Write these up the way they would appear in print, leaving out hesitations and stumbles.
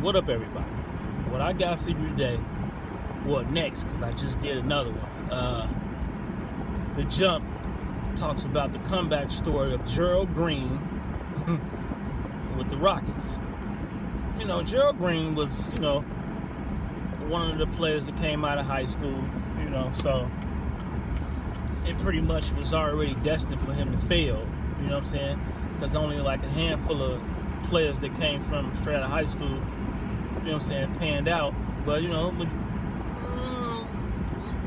What up, everybody? What I got for you today, well, next, because I just did another one. The Jump talks about the comeback story of Gerald Green with the Rockets. You know, Gerald Green was, one of the players that came out of high school, so it pretty much was already destined for him to fail, you know what I'm saying? Because only like a handful of players that came from straight out of high school, panned out. But,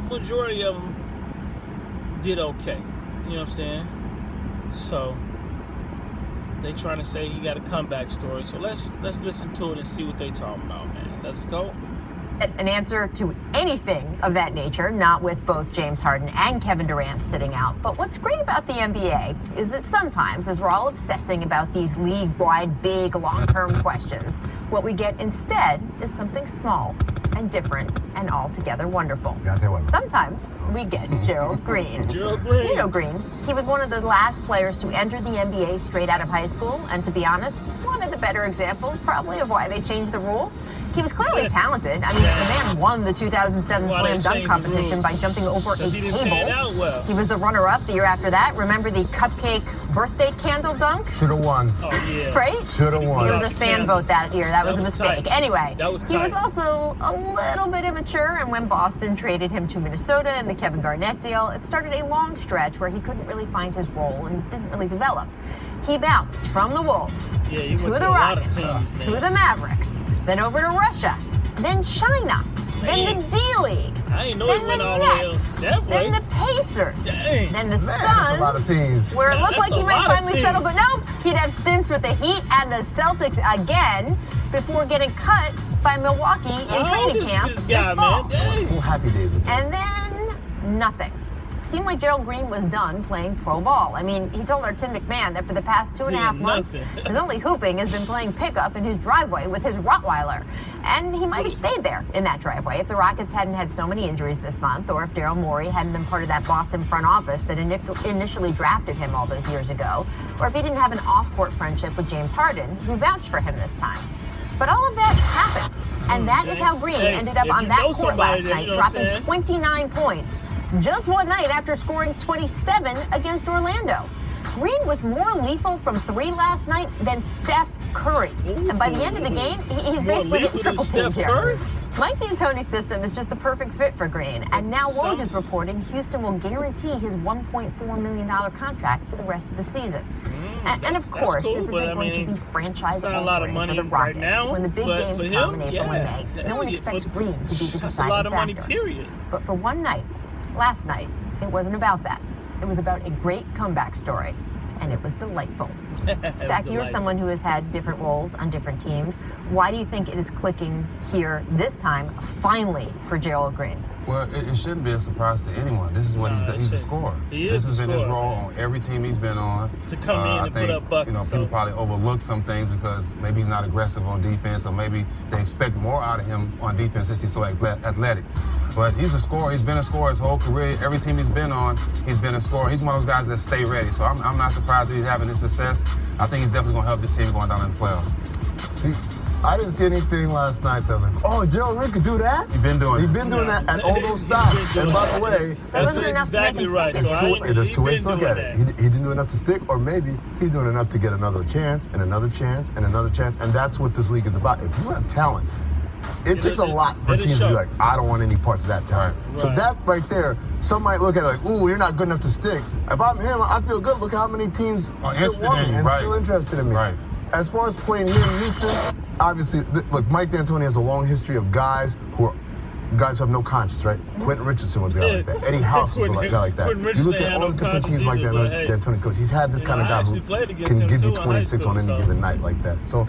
majority of them did okay, you know what I'm saying? So they trying to say he got a comeback story. So let's listen to it and see what they talking about, man. Let's go. An answer to anything of that nature, not with both James Harden and Kevin Durant sitting out. But what's great about the NBA is that sometimes, as we're all obsessing about these league-wide, big, long-term questions, what we get instead is something small and different and altogether wonderful. Sometimes we get Gerald Green. Gerald Green. You know Green. He was one of the last players to enter the NBA straight out of high school, and to be honest, one of the better examples probably of why they changed the rule. He was clearly talented. I mean, the man won the 2007 Slam Dunk competition by jumping over a table. He was the runner-up the year after that. Remember the cupcake birthday candle dunk? Should have won. Oh, yeah. Right? Should have won. It was a fan vote that year. That was a mistake. Tight. Anyway, he was also a little bit immature, and when Boston traded him to Minnesota in the Kevin Garnett deal, it started a long stretch where he couldn't really find his role and didn't really develop. He bounced from the Wolves to the Rockets, to the Mavericks, then over to Russia, then China, then the D-League, then the Nets, then the Pacers, then the Suns, where it looked like he might finally settle, but no, he'd have stints with the Heat and the Celtics again before getting cut by Milwaukee in training camp this fall. Happy days. And then nothing. Seemed like Gerald Green was done playing pro ball. I mean, he told our Tim McMahon that for the past 2.5 months, his only hooping has been playing pickup in his driveway with his Rottweiler. And he might have stayed there in that driveway if the Rockets hadn't had so many injuries this month, or if Daryl Morey hadn't been part of that Boston front office that initially drafted him all those years ago, or if he didn't have an off-court friendship with James Harden, who vouched for him this time. But all of that happened, and that is how Green ended up on that court last night, dropping 29 points. Just one night after scoring 27 against Orlando. Green was more lethal from three last night than Steph Curry. And by the end of the game, he's basically getting triple teamed here. Mike D'Antoni's system is just the perfect fit for Green. And now Woj is reporting Houston will guarantee his $1.4 million contract for the rest of the season. And of course, this isn't going to be franchise-altering for the Rockets. When the big games come in April and May, no one expects Green to be the deciding factor. But for one night, last night, it wasn't about that. It was about a great comeback story, and it was delightful. Stack, you're someone who has had different roles on different teams. Why do you think it is clicking here this time, finally, for Gerald Green? Well, it shouldn't be a surprise to anyone. This is what he's done. He's a scorer. This has been his role on every team he's been on. To come in and put up buckets. People probably overlook some things because maybe he's not aggressive on defense, or maybe they expect more out of him on defense since he's so athletic. But he's a scorer. He's been a scorer his whole career. Every team he's been on, he's been a scorer. He's one of those guys that stay ready. So I'm not surprised that he's having this success. I think he's definitely going to help this team going down in the playoffs. See, I didn't see anything last night that was like, oh, Gerald Green could do that? He's been doing that at all those stops. And by the way, that's exactly right. There's two ways to look at it. He didn't do enough to stick, or maybe he's doing enough to get another chance and another chance and another chance. And that's what this league is about. If you have talent, it takes a lot for teams to be like, I don't want any parts of that talent. Right. So that right there, some might look at it like, ooh, you're not good enough to stick. If I'm him, I feel good. Look how many teams still want me and still interested in me. Right. As far as playing here in Houston, obviously, look, Mike D'Antoni has a long history of guys who have no conscience, right? Quentin Richardson was a guy like that. Eddie House was a guy like that. You look at all the different teams Mike D'Antoni coach. He's had this kind of guy who can give you 26 on any given night like that. So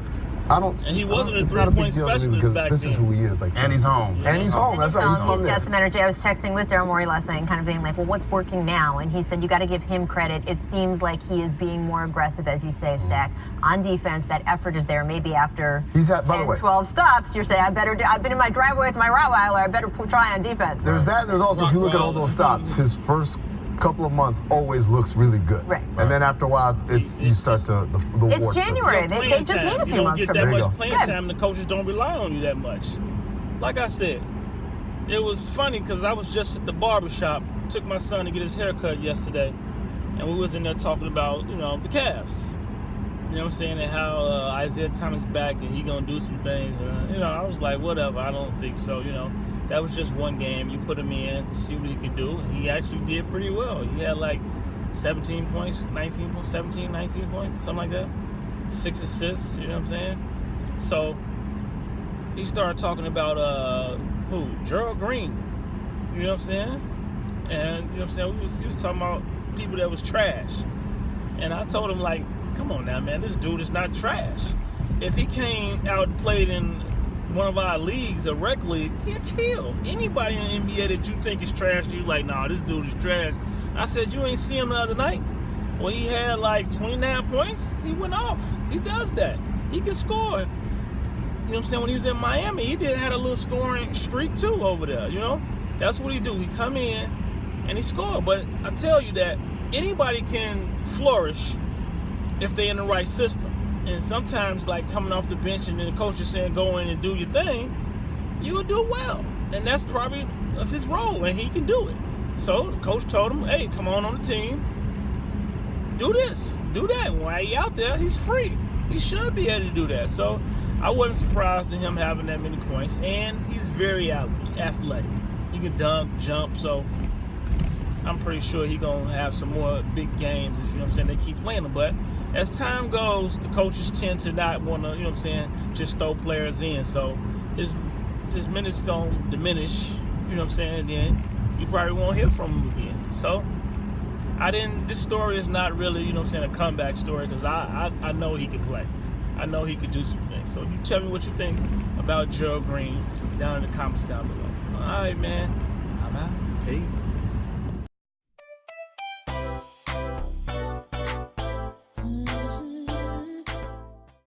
I don't. And he wasn't it's not a big deal to me because this is who he is. And he's home. And he's home. That's right. He's got some energy. I was texting with Daryl Morey last night and kind of being like, well, what's working now? And he said, you got to give him credit. It seems like he is being more aggressive, as you say, Stack. On defense, that effort is there. Maybe after 10, 12 stops, you're saying, I've been in my driveway with my Rottweiler. I better try on defense. There's that. And there's also, if you look at all those stops, his first couple of months always looks really good. Right. And then after a while, you start to the It's warts. January. They just need a few months You from don't get that now. much playing time. The coaches don't rely on you that much. Like I said, it was funny because I was just at the barbershop. Took my son to get his haircut yesterday, and we was in there talking about, the Cavs. You know what I'm saying? And how Isaiah Thomas back and he gonna do some things. I was like, whatever. I don't think so. That was just one game. You put him in, see what he could do. He actually did pretty well. He had like 17 points, 19 points, 17, 19 points, something like that. 6 assists. You know what I'm saying? So he started talking about Gerald Green. You know what I'm saying? And you know what I'm saying? He was talking about people that was trash. And I told him, like, come on now, man, this dude is not trash. If he came out and played in one of our leagues, a rec league, he'll kill anybody in the NBA that you think is trash. You're like, nah, this dude is trash. I said, you ain't see him the other night? Well, he had like 29 points. He went off. He does that. He can score. You know what I'm saying? When he was in Miami, he had a little scoring streak too over there, That's what he do. He come in and he scored. But I tell you that anybody can flourish if they're in the right system. And sometimes, like, coming off the bench and then the coach is saying go in and do your thing, you'll do well. And that's probably his role, and he can do it. So the coach told him, hey, come on the team, do this, do that. While he's out there, he's free. He should be able to do that. So I wasn't surprised at him having that many points. And he's very athletic. He can dunk, jump, so I'm pretty sure he's going to have some more big games, if you know what I'm saying, they keep playing him. But as time goes, the coaches tend to not want to, you know what I'm saying, just throw players in. So his minutes going to diminish, you know what I'm saying, then you probably won't hear from him again. So this story is not really, you know what I'm saying, a comeback story, because I know he can play. I know he could do some things. So you tell me what you think about Gerald Green down in the comments down below. All right, man. I'm out. Peace.